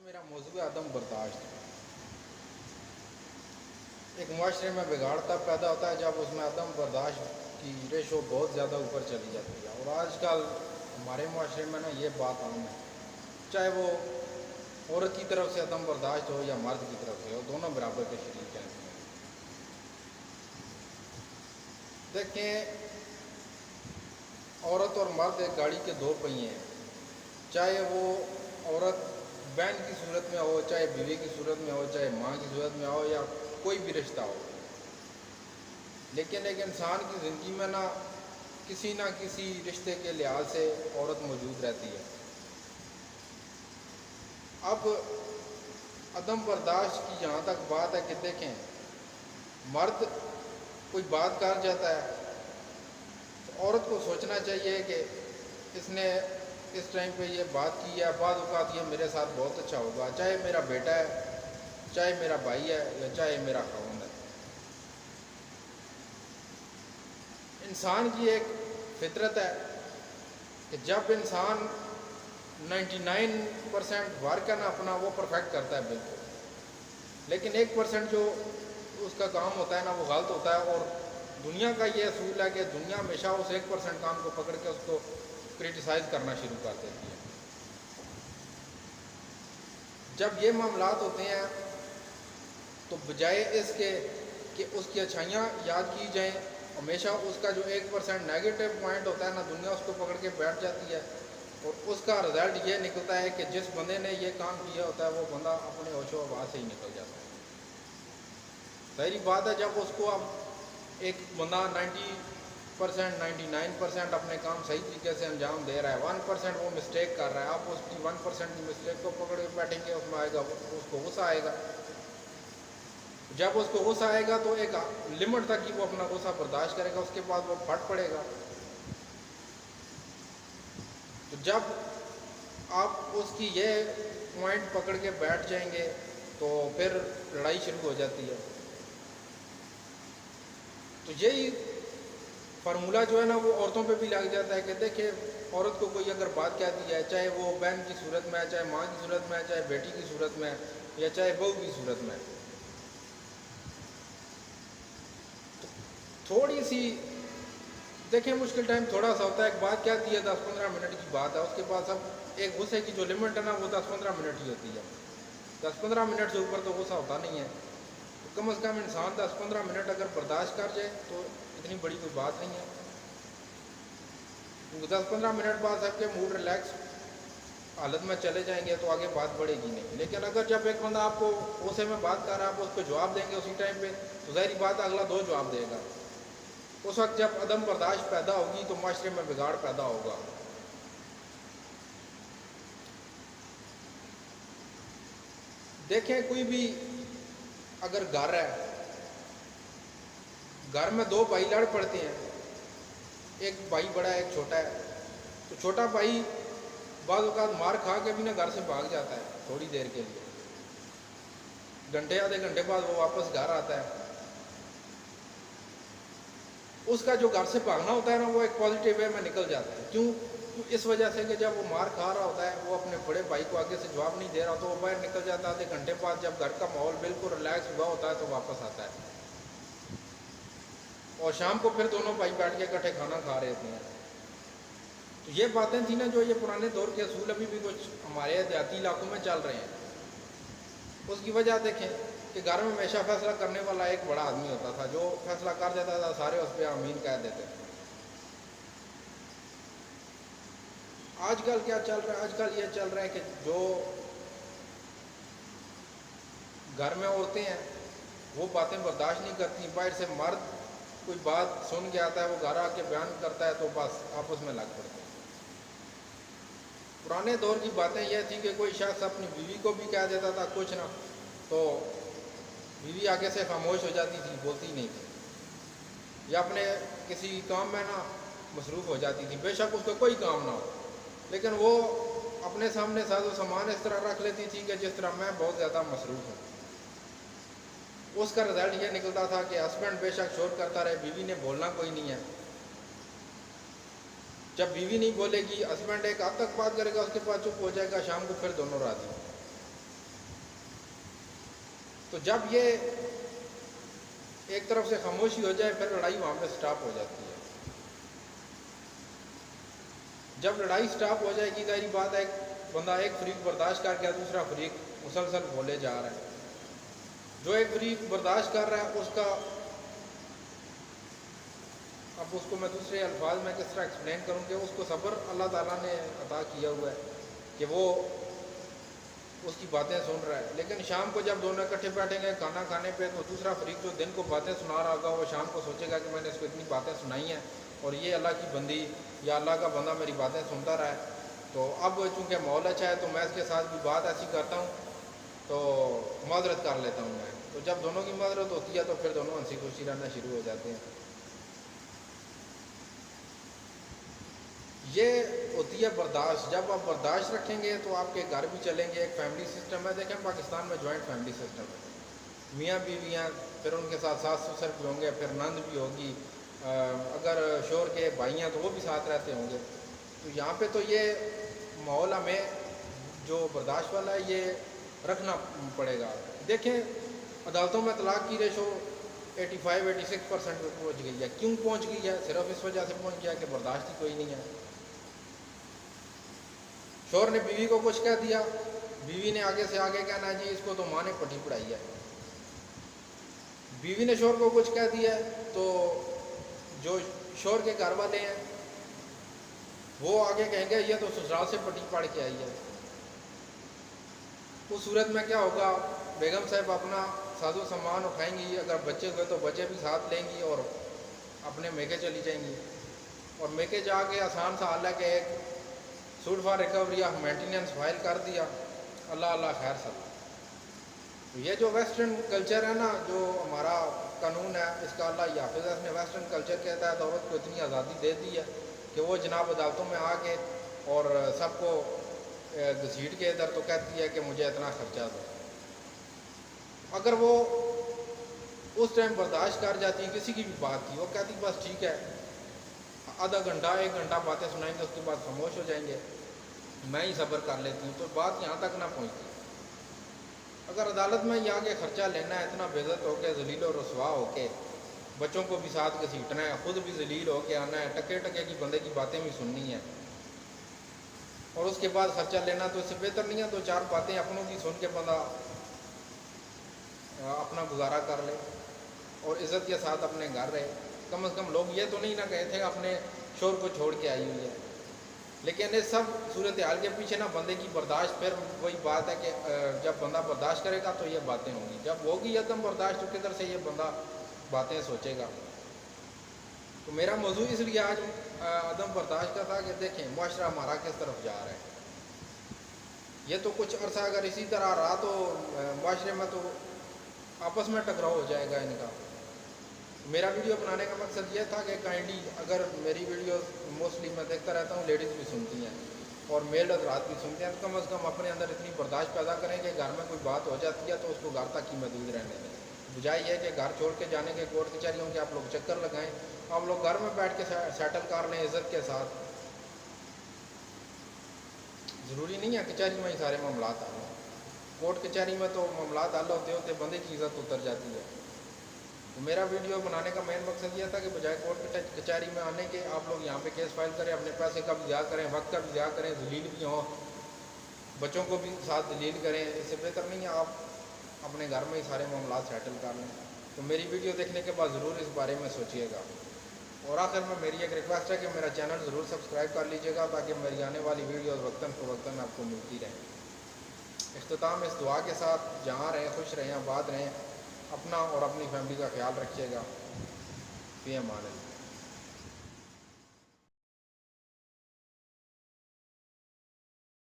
میرا موضوع ہے عدم برداشت۔ ایک معاشرے میں بگاڑ تب پیدا ہوتا ہے جب اس میں عدم برداشت کی ریشو بہت زیادہ اوپر چلی جاتی ہے، اور آج کل ہمارے معاشرے میں نا یہ بات عام ہے، چاہے وہ عورت کی طرف سے عدم برداشت ہو یا مرد کی طرف سے ہو، دونوں برابر کے شریک ہیں۔ دیکھیں، عورت اور مرد ایک گاڑی کے دو پہیے ہیں، چاہے وہ عورت بہن کی صورت میں ہو، چاہے بیوی کی صورت میں ہو، چاہے ماں کی صورت میں ہو، یا کوئی بھی رشتہ ہو، لیکن ایک انسان کی زندگی میں کسی نہ کسی رشتے کے لحاظ سے عورت موجود رہتی ہے۔ اب عدم برداشت کی جہاں تک بات ہے کہ دیکھیں، مرد کوئی بات کر جاتا ہے تو عورت کو سوچنا چاہیے کہ اس نے اس ٹائم پہ یہ بات کی ہے، بعض اوقات یہ میرے ساتھ بہت اچھا ہوگا، چاہے میرا بیٹا ہے، چاہے میرا بھائی ہے، یا چاہے میرا خاوند ہے۔ انسان کی ایک فطرت ہے کہ جب انسان 99% ورک ہے نا اپنا، وہ پرفیکٹ کرتا ہے بالکل، لیکن 1% جو اس کا کام ہوتا ہے نا وہ غلط ہوتا ہے، اور دنیا کا یہ اصول ہے کہ دنیا ہمیشہ اس 1% کام کو پکڑ کے اس کو کرٹیسائز کرنا شروع کر دیتی ہے۔ جب یہ معاملات ہوتے ہیں تو بجائے اس کے کہ اس کی اچھائیاں یاد کی جائیں، ہمیشہ اس کا جو 1% نیگیٹو پوائنٹ ہوتا ہے نا، دنیا اس کو پکڑ کے بیٹھ جاتی ہے، اور اس کا رزلٹ یہ نکلتا ہے کہ جس بندے نے یہ کام کیا ہوتا ہے وہ بندہ اپنے ہوش و حواس سے ہی نکل جاتا ہے۔ ظاہری بات ہے، جب اس کو اب ایک بندہ 99% اپنے کام صحیح طریقے سے انجام دے رہا ہے، 1% وہ مسٹیک کر رہا ہے، آپ اس کی 1% کی مسٹیک کو پکڑ کے بیٹھیں گے، اس میں آئے گا، اس کو غصہ آئے گا۔ جب اس کو غصہ آئے گا تو ایک لمٹ تک ہی وہ اپنا غصہ برداشت کرے گا، اس کے بعد وہ پھٹ پڑے گا۔ تو جب آپ اس کی یہ پوائنٹ پکڑ کے بیٹھ جائیں گے تو پھر لڑائی شروع ہو جاتی ہے۔ تو یہی فارمولہ جو ہے نا وہ عورتوں پہ بھی لگ جاتا ہے کہ دیکھیں، عورت کو کوئی اگر بات کہتی ہے، چاہے وہ بہن کی صورت میں ہے، چاہے ماں کی صورت میں ہے، چاہے بیٹی کی صورت میں ہے، یا چاہے بہو کی صورت میں ہے، تھوڑی سی دیکھیں مشکل ٹائم تھوڑا سا ہوتا ہے، ایک بات کہتی ہے 10-15 منٹ کی بات ہے، اس کے بعد سب ایک غصے کی جو لمٹ ہے نا وہ 10-15 منٹ ہی ہوتی ہے، 10-15 منٹ سے اوپر تو غصہ ہوتا نہیں ہے۔ تو کم از کم انسان 10-15 منٹ اگر برداشت کر جائے تو اتنی بڑی کوئی بات نہیں ہے، کیونکہ 10-15 منٹ بعد سب کے موڈ ریلیکس حالت میں چلے جائیں گے تو آگے بات بڑھے گی نہیں۔ لیکن اگر جب ایک بندہ آپ کو غصے میں بات کر رہا ہے، آپ اس کو جواب دیں گے اسی ٹائم پہ، تو ظاہری بات اگلا 2 جواب دے گا۔ اس وقت جب عدم برداشت پیدا ہوگی تو معاشرے میں بگاڑ پیدا ہوگا۔ دیکھیں، کوئی بھی اگر گھر ہے، گھر میں 2 بھائی لڑ پڑتے ہیں، ایک بھائی بڑا ہے ایک چھوٹا ہے، تو چھوٹا بھائی بعض اوقات مار کھا کے بھی نا گھر سے بھاگ جاتا ہے تھوڑی دیر کے لیے، گھنٹے آدھے گھنٹے بعد وہ واپس گھر آتا ہے۔ اس کا جو گھر سے بھاگنا ہوتا ہے نا وہ ایک پازیٹیو وے میں نکل جاتا ہے۔ کیوں؟ اس وجہ سے کہ جب وہ مار کھا رہا ہوتا ہے، وہ اپنے بڑے بھائی کو آگے سے جواب نہیں دے رہا، تو وہ باہر نکل جاتا ہے، آدھے گھنٹے بعد جب گھر کا ماحول بالکل ریلیکس ہوا ہوتا ہے تو واپس آتا ہے، اور شام کو پھر دونوں بھائی بیٹھ کے اکٹھے کھانا کھا رہے ہوتے ہیں۔ تو یہ باتیں تھیں نا جو یہ پرانے دور کے اصول ابھی بھی کچھ ہمارے دیہاتی علاقوں میں چل رہے ہیں۔ اس کی وجہ دیکھیں کہ گھر میں ہمیشہ فیصلہ کرنے والا ایک بڑا آدمی ہوتا تھا، جو فیصلہ کر دیتا تھا سارے اس پہ آمین کہہ دیتے تھے۔ آج کل کیا چل رہا ہے؟ آج کل یہ چل رہا ہے کہ جو گھر میں عورتیں ہیں وہ باتیں برداشت نہیں کرتی، باہر سے مرد کوئی بات سن کے آتا ہے، وہ گھر آ کے بیان کرتا ہے تو بس آپس میں لگ پڑتے ہیں۔ پرانے دور کی باتیں یہ تھیں کہ کوئی شخص اپنی بیوی کو بھی کہہ دیتا تھا کچھ نہ، تو بیوی آگے سے خاموش ہو جاتی تھی، بولتی نہیں تھی، یا اپنے کسی کام میں نا مصروف ہو جاتی تھی، بے شک اس کو کوئی کام نہ ہو، لیکن وہ اپنے سامنے ساز و سامان اس طرح رکھ لیتی تھی کہ جس طرح میں بہت زیادہ مصروف ہوں۔ اس کا رزلٹ یہ نکلتا تھا کہ ہسبینڈ بے شک شور کرتا رہے، بیوی نے بولنا کوئی نہیں ہے۔ جب بیوی نہیں بولے گی، ہسبینڈ ایک حد تک بات کرے گا، اس کے بعد چپ ہو جائے گا، شام کو پھر دونوں راضی۔ تو جب یہ ایک طرف سے خاموشی ہو جائے پھر لڑائی وہاں پہ سٹاپ ہو جاتی ہے. جب لڑائی سٹاپ ہو جائے گی ظاہری بات ہے بندہ ایک فریق برداشت کر کے دوسرا فریق مسلسل بولے جا رہا ہے. جو ایک فریق برداشت کر رہا ہے اس کا اب اس کو میں دوسرے الفاظ میں کس طرح ایکسپلین کروں کہ اس کو صبر اللہ تعالیٰ نے عطا کیا ہوا ہے کہ وہ اس کی باتیں سن رہا ہے. لیکن شام کو جب دونوں اکٹھے بیٹھیں گے کھانا کھانے پہ تو دوسرا فریق جو دن کو باتیں سنا رہا ہوگا وہ شام کو سوچے گا کہ میں نے اس کو اتنی باتیں سنائی ہیں اور یہ اللہ کی بندی یا اللہ کا بندہ میری باتیں سنتا رہا ہے. تو اب چونکہ ماحول اچھا ہے تو میں اس کے ساتھ بھی بات ایسی کرتا ہوں تو معذرت کر لیتا ہوں میں. تو جب دونوں کی معذرت ہوتی ہے تو پھر دونوں ہنسی خوشی رہنا شروع ہو جاتے ہیں. یہ ہوتی ہے برداشت. جب آپ برداشت رکھیں گے تو آپ کے گھر بھی چلیں گے. ایک فیملی سسٹم ہے. دیکھیں پاکستان میں جوائنٹ فیملی سسٹم ہے. میاں بیویاں پھر ان کے ساتھ ساس سسر بھی ہوں گے پھر نند بھی ہوگی. اگر شوہر کے بھائی ہیں تو وہ بھی ساتھ رہتے ہوں گے. تو یہاں پہ تو یہ ماحول ہمیں جو برداشت والا ہے یہ رکھنا پڑے گا. دیکھیں عدالتوں میں طلاق کی ریشو 85-86% پہ پہنچ گئی ہے. کیوں پہنچ گئی ہے؟ صرف اس وجہ سے پہنچ گیا کہ برداشت ہی کوئی نہیں ہے. شوہر نے بیوی کو کچھ کہہ دیا, بیوی نے آگے سے آگے کہنا جی اس کو تو ماں نے پٹی پڑھائی ہے. بیوی نے شوہر کو کچھ کہہ دیا تو جو شوہر کے گھر والے ہیں وہ آگے کہیں گے یہ تو سسرال سے پٹی پڑھ کے آئی ہے. اس صورت میں کیا ہوگا, بیگم صاحب اپنا ساز و سامان اٹھائیں گی, اگر بچے ہوئے تو بچے بھی ساتھ لیں گی اور اپنے میکے چلی جائیں گی. اور میکے جا کے آسان سا حال ہے کہ ایک suit for recovery of maintenance file کر دیا, اللہ اللہ خیر سب. یہ جو ویسٹرن کلچر ہے نا, جو ہمارا قانون ہے اس کا اللہ حافظ ہے, اس نے ویسٹرن کلچر کہتا ہے تو عورت کو اتنی آزادی دے دی ہے کہ وہ جناب عدالتوں میں آ کے اور سب کو گھسیٹ کے ادھر تو کہتی ہے کہ مجھے اتنا خرچہ دو. اگر وہ اس ٹائم برداشت کر جاتی ہے کسی کی بھی بات کی, وہ کہتی بس ٹھیک ہے آدھا گھنٹہ 1 گھنٹہ باتیں سنائیں گے اس کے بعد خاموش ہو جائیں گے, میں ہی صبر کر لیتی ہوں, تو بات یہاں تک نہ پہنچتی. اگر عدالت میں یہ آگے خرچہ لینا ہے اتنا بے عزت ہو کے ذلیل و رسوا ہو کے, بچوں کو بھی ساتھ گھسیٹنا ہے, خود بھی ذلیل ہو کے آنا ہے, ٹکے ٹکے کی بندے کی باتیں بھی سننی ہیں اور اس کے بعد خرچہ لینا, تو اس سے بہتر نہیں ہے 2-4 باتیں اپنوں کی سن کے بندہ اپنا گزارا کر لے اور عزت کے ساتھ اپنے گھر رہے. کم از کم لوگ یہ تو نہیں نہ کہے تھے اپنے شوہر کو چھوڑ کے آئی ہوئی ہے. لیکن اس سب صورتحال کے پیچھے نا بندے کی برداشت, پھر وہی بات ہے کہ جب بندہ برداشت کرے گا تو یہ باتیں ہوں گی, جب ہوگی عدم برداشت تو کدھر سے یہ بندہ باتیں سوچے گا. تو میرا موضوع اس لیے آج عدم برداشت کا تھا کہ دیکھیں معاشرہ ہمارا کس طرف جا رہا ہے. یہ تو کچھ عرصہ اگر اسی طرح رہا تو معاشرے میں تو آپس میں ٹکراؤ ہو جائے گا ان کا. میرا ویڈیو بنانے کا مقصد یہ تھا کہ کائنڈلی, اگر میری ویڈیوز موسٹلی میں دیکھتا رہتا ہوں لیڈیز بھی سنتی ہیں اور میل حضرات بھی سنتے ہیں, تو کم از کم اپنے اندر اتنی برداشت پیدا کریں کہ گھر میں کوئی بات ہو جاتی ہے تو اس کو گھر تک ہی محدود رہنے دیں, بجائے یہ کہ گھر چھوڑ کے جانے کے کورٹ کچہریوں کے آپ لوگ چکر لگائیں. آپ لوگ گھر میں بیٹھ کے سیٹل کر لیں عزت کے ساتھ. ضروری نہیں ہے کچہری میں ہی سارے معاملات حل ہوں, کورٹ کچہری میں تو معاملات حل ہوتے ہوتے بندے کی عزت اتر جاتی ہے. تو میرا ویڈیو بنانے کا مین مقصد یہ تھا کہ بجائے کورٹ کچہری میں آنے کے آپ لوگ یہاں پہ کیس فائل کریں, اپنے پیسے کا بھی ضیاع کریں, وقت کا بھی ضیاع کریں, ذلیل بھی ہوں, بچوں کو بھی ساتھ ذلیل کریں. اس سے بہتر نہیں ہے آپ اپنے گھر میں ہی سارے معاملات سیٹل کر لیں. تو میری ویڈیو دیکھنے کے بعد ضرور اس بارے میں سوچیے گا. اور آخر میں میری ایک ریکویسٹ ہے کہ میرا چینل ضرور سبسکرائب کر لیجیے گا تاکہ میری آنے والی ویڈیوز وقتاً فوقتاً آپ کو ملتی رہیں. اختتام اس دعا کے ساتھ, جہاں رہیں خوش رہیں, آباد رہیں, اپنا اور اپنی فیملی کا خیال رکھیے گا. فی امان اللہ.